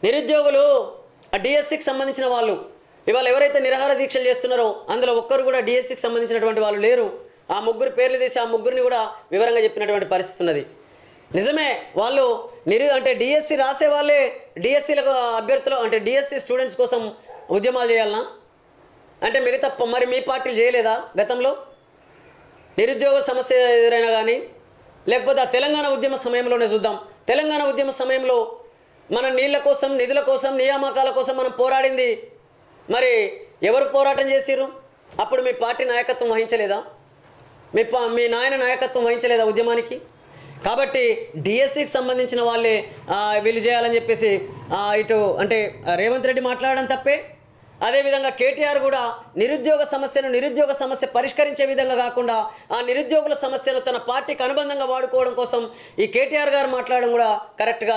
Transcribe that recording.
నిరుద్యోగులు ఆ డిఎస్సికి సంబంధించిన వాళ్ళు ఇవాళ ఎవరైతే నిరాహార దీక్షలు చేస్తున్నారో అందులో ఒక్కరు కూడా డిఎస్సికి సంబంధించినటువంటి వాళ్ళు లేరు. ఆ ముగ్గురు పేర్లు తీసి ఆ ముగ్గురిని కూడా వివరంగా చెప్పినటువంటి పరిస్థితి ఉన్నది. నిజమే, వాళ్ళు అంటే డిఎస్సి రాసే వాళ్ళే డిఎస్సీలకు అభ్యర్థులు అంటే డిఎస్సి స్టూడెంట్స్ కోసం ఉద్యమాలు చేయాలన్నా అంటే మిగతా మరి మీ పార్టీలు చేయలేదా గతంలో? నిరుద్యోగ సమస్య ఎదురైనా కానీ లేకపోతే ఆ తెలంగాణ ఉద్యమ సమయంలోనే చూద్దాం. తెలంగాణ ఉద్యమ సమయంలో మన నీళ్ళ కోసం, నిధుల కోసం, నియామకాల కోసం మనం పోరాడింది. మరి ఎవరు పోరాటం చేసిర్రు? అప్పుడు మీ పార్టీ నాయకత్వం వహించలేదా? మీ నాయన నాయకత్వం వహించలేదా ఉద్యమానికి? కాబట్టి డిఎస్సికి సంబంధించిన వాళ్ళే వీళ్ళు చేయాలని చెప్పేసి ఇటు అంటే రేవంత్ రెడ్డి మాట్లాడడం తప్పే. అదేవిధంగా కేటీఆర్ కూడా నిరుద్యోగ సమస్య పరిష్కరించే విధంగా కాకుండా ఆ నిరుద్యోగుల సమస్యను తన పార్టీకి అనుబంధంగా వాడుకోవడం కోసం ఈ కేటీఆర్ గారు మాట్లాడడం కూడా కరెక్ట్గా